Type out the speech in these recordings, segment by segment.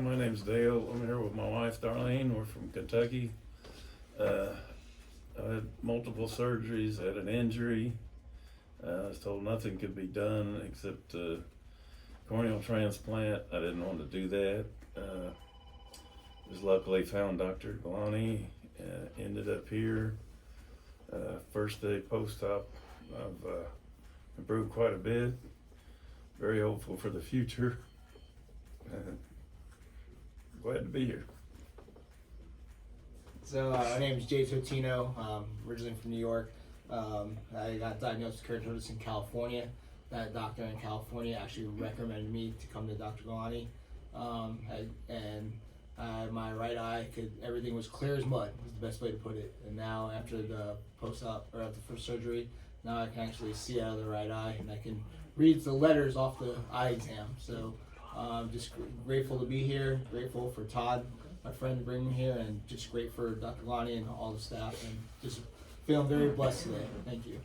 My name's Dale. I'm here with my wife, Darlene. We're from Kentucky. I had multiple surgeries, had an injury. I was told nothing could be done except corneal transplant. I didn't want to do that. Just luckily found Dr. Gulani, ended up here. First day post-op, I've improved quite a bit. Very hopeful for the future. Glad to be here. So my name is Jay Totino, originally from New York. I got diagnosed with keratoconus in California. That doctor in California actually recommended me to come to Dr. Gulani. My right eye, everything was clear as mud, was the best way to put it. And now after the post-op, or after the first surgery, now I can actually see out of the right eye and I can read the letters off the eye exam. So just grateful to be here, grateful for Todd, my friend, to bring me here, and just great for Dr. Gulani and all the staff, and just feeling very blessed today. Thank you.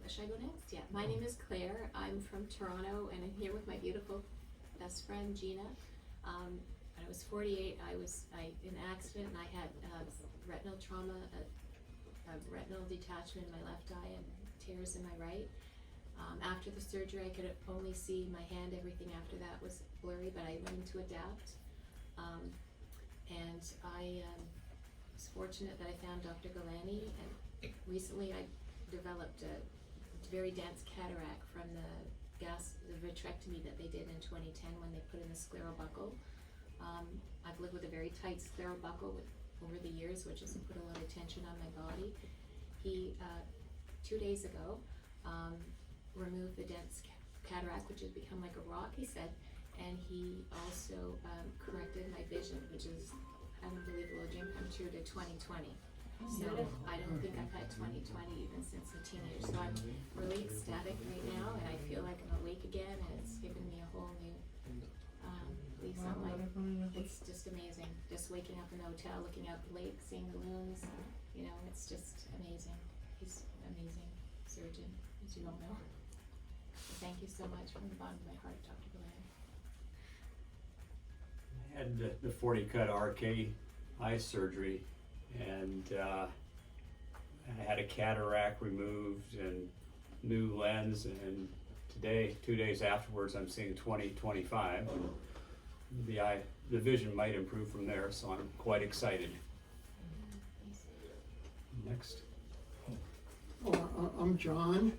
Should I go next? Yeah, my name is Claire. I'm from Toronto, and I'm here with my beautiful best friend Gina. When I was 48, I in an accident, and I had retinal trauma, a retinal detachment in my left eye, and tears in my right. After the surgery, I could only see my hand. Everything after that was blurry, but I learned to adapt. And I was fortunate that I found Dr. Gulani, and recently I developed a very dense cataract from the vitrectomy that they did in 2010 when they put in the scleral buckle. I've lived with a very tight scleral buckle over the years, which has put a lot of tension on my body. He, 2 days ago, removed the dense cataract, which has become like a rock, he said, and he also corrected my vision, which is an unbelievable dream come true, to 2020. So I don't think I've had 2020 even since a teenager. So I'm really ecstatic right now, and I feel like I'm awake again, and it's given me a whole new lease on life. It's just amazing. Just waking up in the hotel, looking out the lake, seeing the loons. You know, it's just amazing. He's an amazing surgeon, as you all know. So thank you so much from the bottom of my heart, Dr. Gulani. I had the 40 cut RK eye surgery, and I had a cataract removed and new lens, and today, 2 days afterwards, I'm seeing 20/25. The vision might improve from there, so I'm quite excited. Next. I'm John,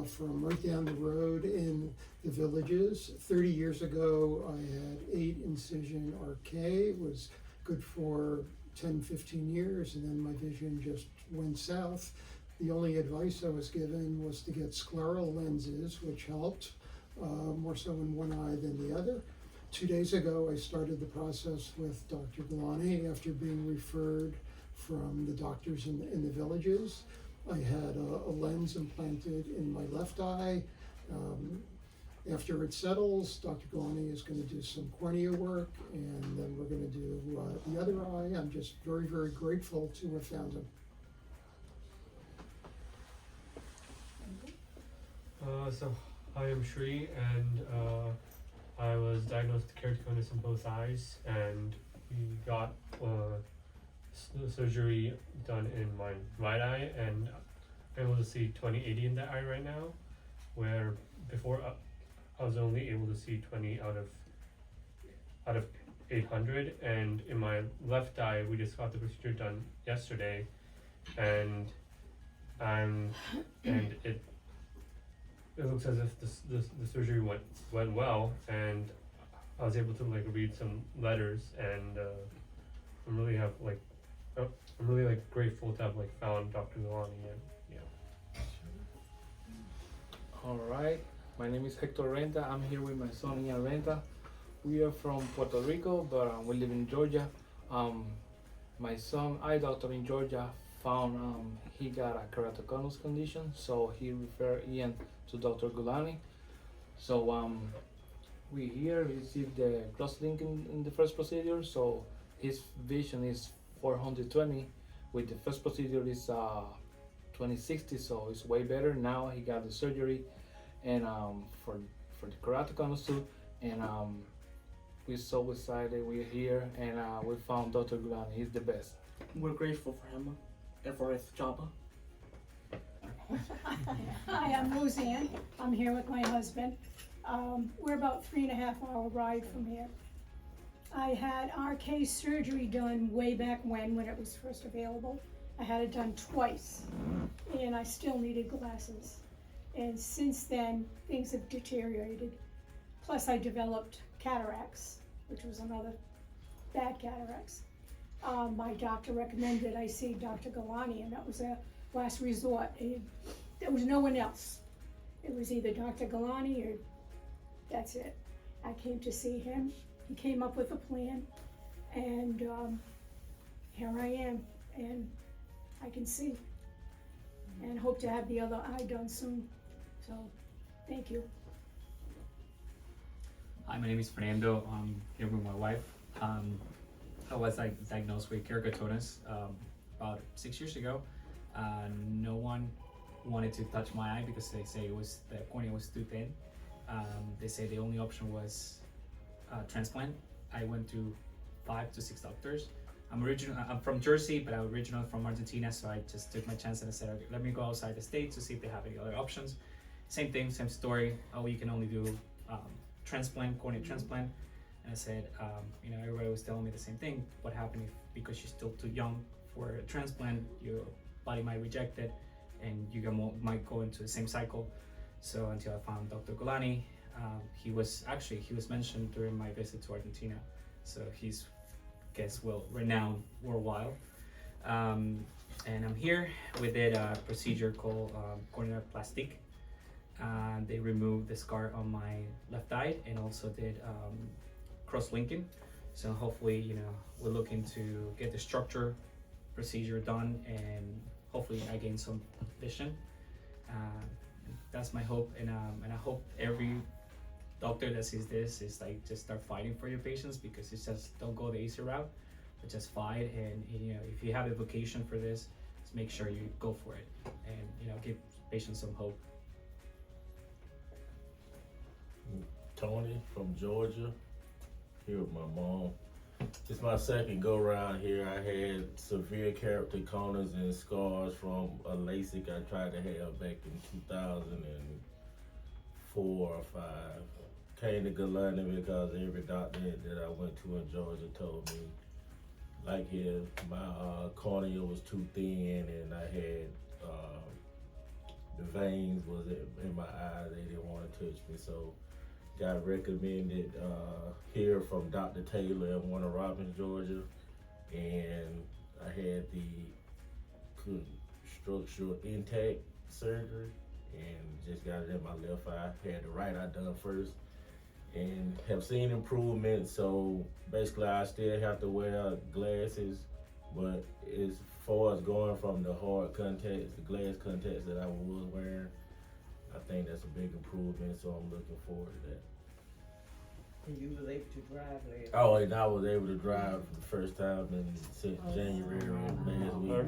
from right down the road in the Villages. 30 years ago, I had 8 incision RK. It was good for 10-15 years, and then my vision just went south. The only advice I was given was to get scleral lenses, which helped, more so in one eye than the other. 2 days ago, I started the process with Dr. Gulani after being referred from the doctors in the Villages. I had a lens implanted in my left eye. After it settles, Dr. Gulani is going to do some cornea work, and then we're going to do the other eye. I'm just very, very grateful to have found him. So I am Shri, and I was diagnosed with keratoconus in both eyes, and we got surgery done in my right eye, and I'm able to see 20/80 in that eye right now, where before I was only able to see 20 out of 800, and in my left eye we just got the procedure done yesterday, and it looks as if the surgery went well, and I was able to read some letters, and I'm really grateful to have found Dr. Gulani, and yeah. All right, my name is Hector Renta. I'm here with my son Ian Renta. We are from Puerto Rico, but we live in Georgia. My son, eye doctor in Georgia, found he got a keratoconus condition, so he referred Ian to Dr. Gulani. So we here received the cross-link in the first procedure, so his vision is 420, with the first procedure is 2060, so it's way better now. He got the surgery, and for the keratoconus too, and we're so excited. We're here, and we found Dr. Gulani. He's the best. We're grateful for him and for his job. Hi, I'm Roseanne. I'm here with my husband. We're about 3.5 hour ride from here. I had RK surgery done way back when it was first available. I had it done twice, and I still needed glasses. And since then, things have deteriorated. Plus, I developed cataracts, which was another bad cataracts. My doctor recommended I see Dr. Gulani, and that was a last resort. There was no one else. It was either Dr. Gulani or that's it. I came to see him. He came up with a plan, and here I am, and I can see, and hope to have the other eye done soon. So, thank you. Hi, my name is Fernando. I'm here with my wife. I was diagnosed with keratoconus about 6 years ago. No one wanted to touch my eye because they say the cornea was too thin. They say the only option was transplant. I went to 5 to 6 doctors. I'm from Jersey, but I'm originally from Argentina, so I just took my chance and I said, okay, let me go outside the state to see if they have any other options. Same thing, same story. Oh, you can only do transplant, cornea transplant. And I said, everybody was telling me the same thing. What happened if, because you're still too young for a transplant, your body might reject it, and you might go into the same cycle. So until I found Dr. Gulani, he was mentioned during my visit to Argentina. So he's, renowned worldwide. And I'm here. We did a procedure called corneal plastic. They removed the scar on my left eye and also did cross-linking. So hopefully, we're looking to get the structure procedure done, and hopefully I gain some vision. That's my hope, and I hope every doctor that sees this is like, just start fighting for your patients, because it's just, don't go the easy route, but just fight. And if you have a vocation for this, just make sure you go for it, and give patients some hope. Tony from Georgia, here with my mom. It's my second go round here. I had severe keratoconus and scars from a LASIK I tried to have back in 2004 or 5. Came to Gulani because every doctor that I went to in Georgia told me, like here, my cornea was too thin, and I had the veins was in my eye. They didn't want to touch me, so got recommended here from Dr. Taylor in Warner Robins, Georgia, and I had the structural intact surgery and just got it in my left eye. Had the right eye done first and have seen improvement. So basically I still have to wear glasses, but as far as going from the hard contacts, the glass contacts that I was wearing, I think that's a big improvement, so I'm looking forward to that. And you was able to drive later. Oh, and I was able to drive for the first time since January last week.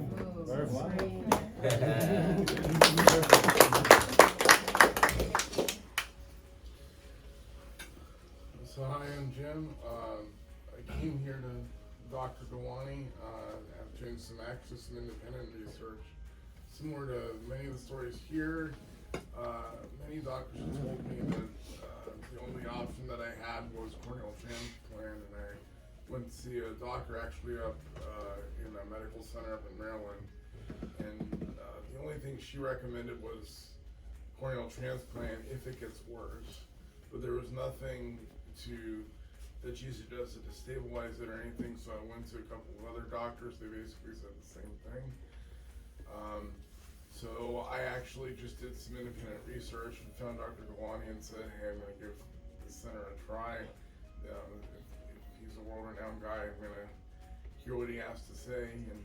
So hi, I'm Jim. I came here to Dr. Gulani after doing some independent research. Similar to many of the stories here, many doctors have told me that the only option that I had was corneal transplant, and I went to see a doctor actually up in a medical center up in Maryland, and the only thing she recommended was corneal transplant if it gets worse, but there was nothing that she suggested to stabilize it or anything. So I went to a couple of other doctors. They basically said the same thing. So I actually just did some independent research and found Dr. Gulani and said, hey, I'm going to give the center a try. If he's a world-renowned guy, I'm going to hear what he has to say. And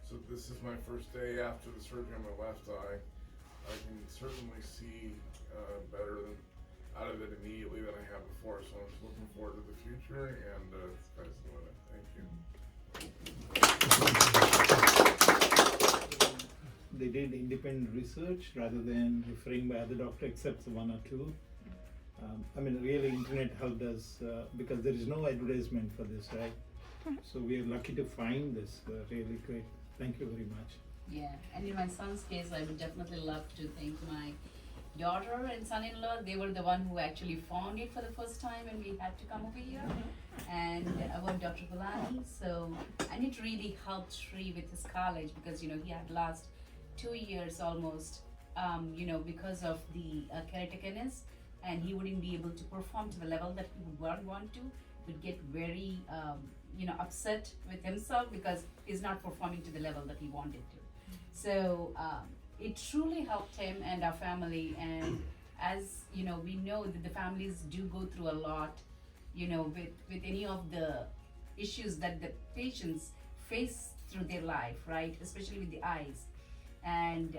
so this is my first day after the surgery on my left eye. I can certainly see better out of it immediately than I have before. So I'm just looking forward to the future, and sky's the limit. Thank you. they did independent research rather than referring by other doctor except one or two. I mean, really, internet helped us because there is no advertisement for this, right? So we are lucky to find this. Really great. Thank you very much. Yeah, and in my son's case, I would definitely love to thank my daughter and son-in-law. They were the one who actually found it for the first time and we had to come over here. And about Dr. Gulani, so, and it really helped Sri with his college because, you know, he had lost 2 years almost, you know, because of the keratoconus, and he wouldn't be able to perform to the level that he would want to, would get very, you know, upset with himself because he's not performing to the level that he wanted to. So it truly helped him and our family, and as you know, we know that the families do go through a lot, you know, with any of the issues that the patients face through their life, right? Especially with the eyes. And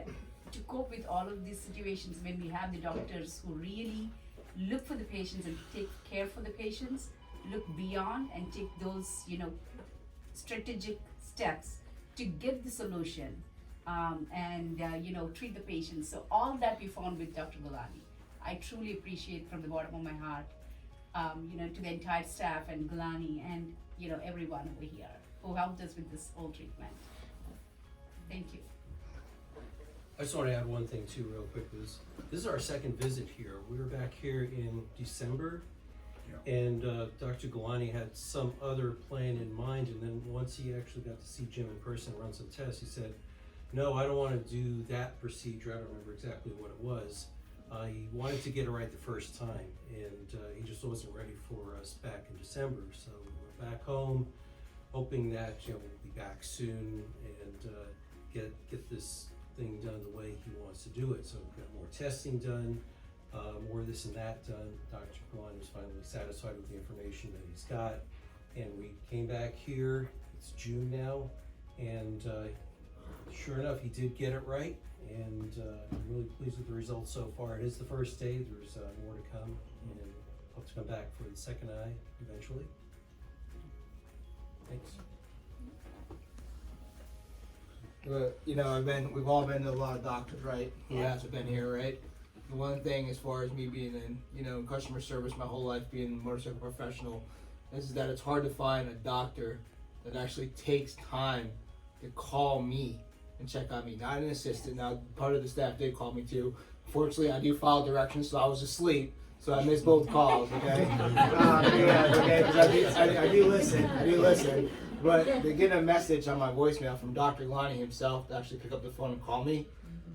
to cope with all of these situations, when we have the doctors who really look for the patients and take care for the patients, look beyond and take those, you know, strategic steps to get the solution, and you know, treat the patients. So all that we found with Dr. Gulani, I truly appreciate from the bottom of my heart, you know, to the entire staff and Gulani and, you know, everyone over here who helped us with this whole treatment. Thank you. I just want to add one thing too real quick. This is our second visit here. We were back here in December, and Dr. Gulani had some other plan in mind, and then once he actually got to see Jim in person and run some tests, he said, no, I don't want to do that procedure. I don't remember exactly what it was. He wanted to get it right the first time, and he just wasn't ready for us back in December. So we went back home, hoping that, you know, we'll be back soon and get this thing done the way he wants to do it. So we've got more testing done, more this and that done. Dr. Gulani was finally satisfied with the information that he's got, and we came back here. It's June now, and sure enough, he did get it right, and I'm really pleased with the results so far. It is the first day. There's more to come, and hope to come back for the second eye eventually. Thanks. But, you know, we've all been to a lot of doctors, right? Who hasn't been here, right? The one thing, as far as me being in, you know, in customer service my whole life, being a motorcycle professional, is that it's hard to find a doctor that actually takes time to call me and check on me. Not an assistant. Now, part of the staff did call me too. Fortunately, I do follow directions, so I was asleep, so I missed both calls. Okay, because I do listen. But to get a message on my voicemail from Dr. Gulani himself to actually pick up the phone and call me,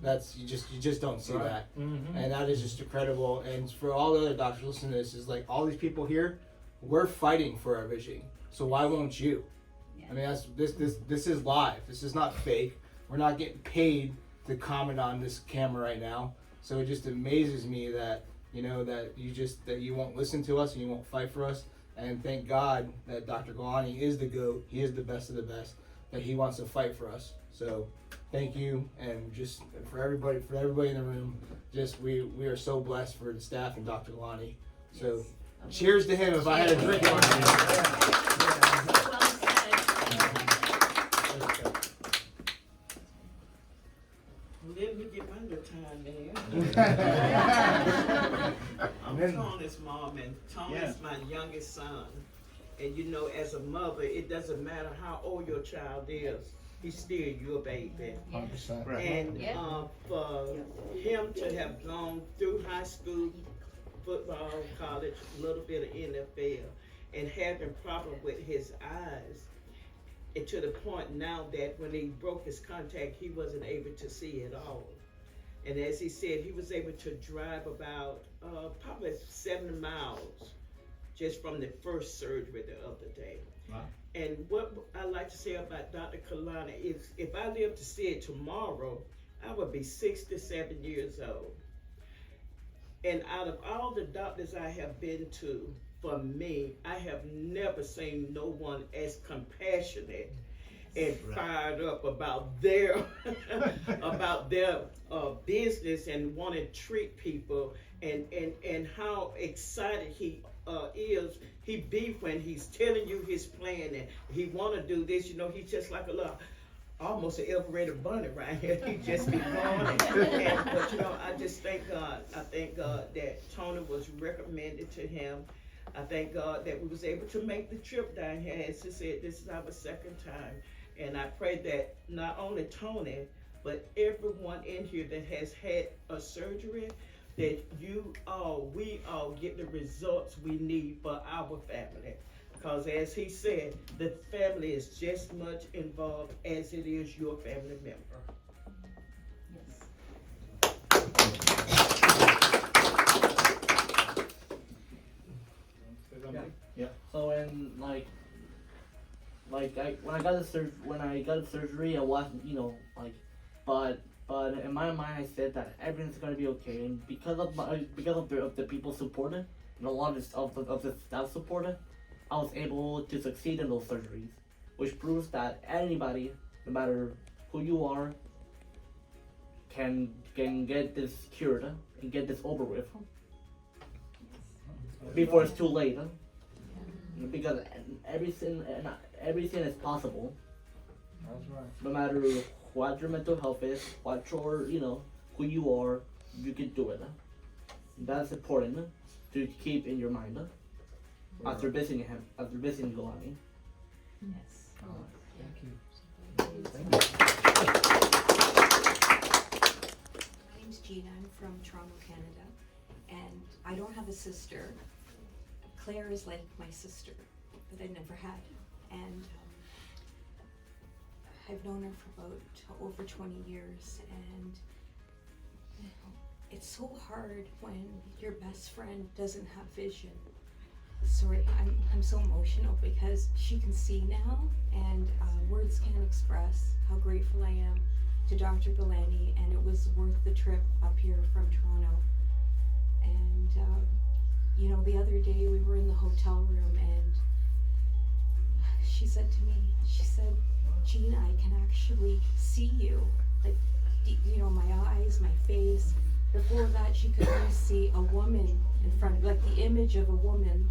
that's you just don't see that, and that is just incredible. And for all the other doctors listening to this, is like all these people here, we're fighting for our vision. So why won't you? I mean, this is live. This is not fake. We're not getting paid to comment on this camera right now. So it just amazes me that, you know, that you won't listen to us and you won't fight for us. And thank God that Dr. Gulani is the GOAT. He is the best of the best. That he wants to fight for us. So thank you, and just for everybody in the room. Just we are so blessed for the staff and Dr. Gulani. So cheers to him. If I had a drink on Let me get under time there. I'm Tony's mom, and Tony's my youngest son. And you know, as a mother, it doesn't matter how old your child is, he's still your baby. 100%. Right. And for him to have gone through high school, football, college, a little bit of NFL, and having problem with his eyes, and to the point now that when he broke his contact, he wasn't able to see at all. And as he said, he was able to drive about probably 70 miles just from the first surgery the other day. Wow. And what I like to say about Dr. Gulani is, if I live to see it tomorrow, I would be 67 years old. And out of all the doctors I have been to, for me, I have never seen no one as compassionate and fired up about their business and want to treat people, and how excited he is. He be when he's telling you his plan and he want to do this. You know, he's just like a little almost an Everett bunny right here. He just be gone. But you know, I just thank God. I thank God that Tony was recommended to him. I thank God that we was able to make the trip down here. As he said, this is our second time. And I pray that not only Tony, but everyone in here that has had a surgery, that we all get the results we need for our family. Because as he said, the family is just much involved as it is your family member. Yeah. So when when I got the surgery, I wasn't, but in my mind I said that everything's gonna be okay, and because of the people supported and a lot of the staff supported, I was able to succeed in those surgeries, which proves that anybody, no matter who you are, can get this cured and get this over with before it's too late. Because everything is possible. That's right. No matter what your mental health is, what your who you are, you can do it. That's important to keep in your mind after visiting Gulani. Yes. Oh, thank you. My name's Gina. I'm from Toronto, Canada, and I don't have a sister. Claire is like my sister that I never had, and I've known her for about over 20 years, and it's so hard when your best friend doesn't have vision. Sorry, I'm so emotional because she can see now, and words can't express how grateful I am to Dr. Gulani, and it was worth the trip up here from Toronto. And the other day we were in the hotel room, and she said to me, Gina, I can actually see you, like, my eyes, my face. Before that, she could only see a woman in front of, like, the image of a woman.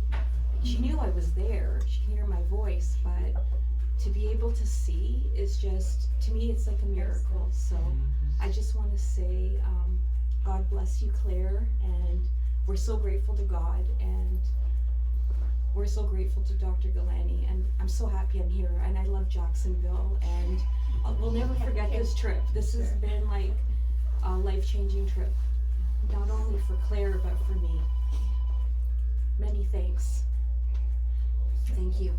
She knew I was there, she can hear my voice, but to be able to see is just, to me, it's like a miracle. So I just want to say, God bless you, Claire, and we're so grateful to God, and we're so grateful to Dr. Gulani, and I'm so happy I'm here, and I love Jacksonville, and we'll never forget this trip. This has been like a life-changing trip, not only for Claire, but for me. Many thanks. Thank you.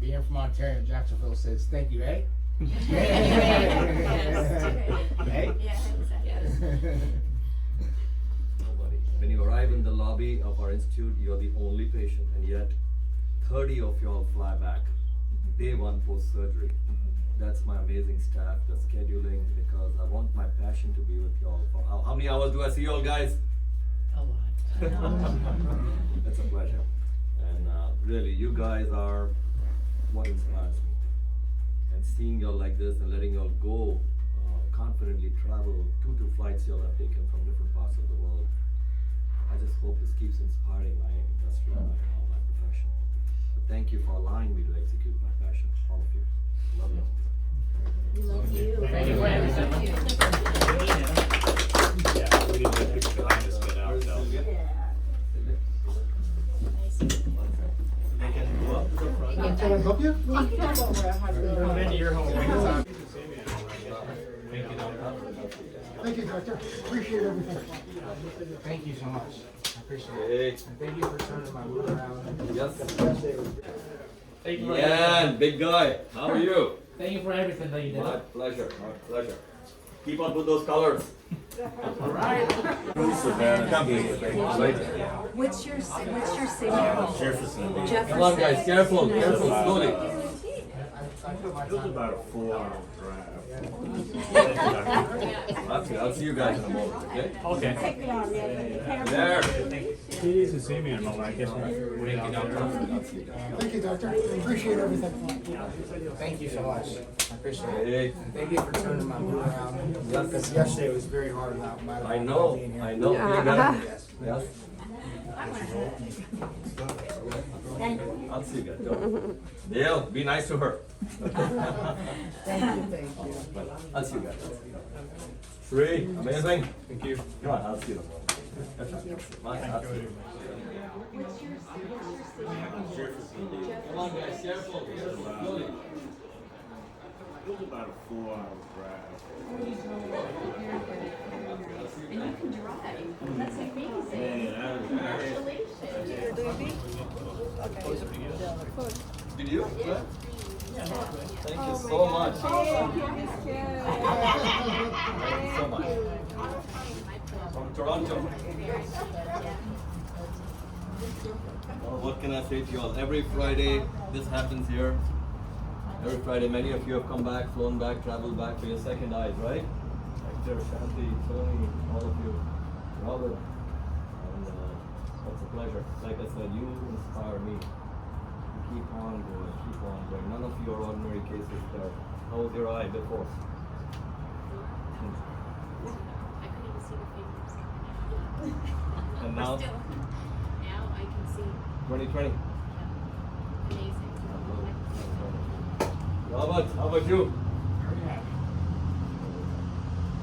Being from Ontario, Jacksonville says thank you, eh? Hey? When you arrive in the lobby of our institute, you are the only patient, and yet 30 of y'all fly back day one post-surgery. That's my amazing staff, the scheduling, because I want my passion to be with y'all. For how many hours do I see y'all guys? A lot. It's a pleasure. And really, you guys are what inspires me. And seeing y'all like this and letting y'all go confidently travel 2 flights y'all have taken from different parts of the world. I just hope this keeps inspiring my industry and my profession. But thank you for allowing me to execute my passion, all of you. Love you. We love you. Thank you for everything. Yeah, we need to get picture behind us, get out though. Can I help you? Then you're home. Thank you, Doctor. Thank you, doctor. Appreciate everything. Thank you so much. I appreciate it. Hey. And thank you for turning my mood around. Yes. Thank you for Yeah, big guy. How are you? Thank you for everything that you did. My pleasure. My pleasure. Keep on with those colors. All right. What's your signal? Jefferson. Come on, guys. Careful. Careful. Slowly. It was about a 4-hour drive. I'll see you guys in a moment. Okay. Okay. There. He needs to see me in a moment, I guess. Thank you, doctor. Appreciate everything. Thank you so much. I appreciate it. Hey. And thank you for turning my mood around. Because yesterday was very hard without my I know. being here. I know. Yes. Yes. Thank you. I'll see you guys. Don't. Dale, be nice to her. Thank you. I'll see you guys. Three, amazing. Thank you. Come on, I'll see you tomorrow. Bye. I'll see you. Come on, guys, careful. It was about a 4-hour drive. And you can drive. That's amazing. Man, Did you? Yeah. Thank you so much. Thank you so much. From Toronto. Well, what can I say to you all? Every Friday, this happens here. Every Friday, many of you have come back, flown back, traveled back for your second eyes, right? Hector, Shanti, Tony, all of you, Robert. And it's a pleasure. Like I said, you inspire me. Keep on going, keep on going. None of you are ordinary cases there. How was your eye before? I couldn't even see the fingers. And now? Still, now I can see. 2020. Amazing. Robert, how about you?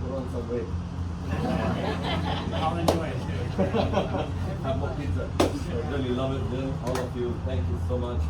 Put on some weight. I'll enjoy it too. Have more pizza. I really love it, Jim. All of you, thank you so much.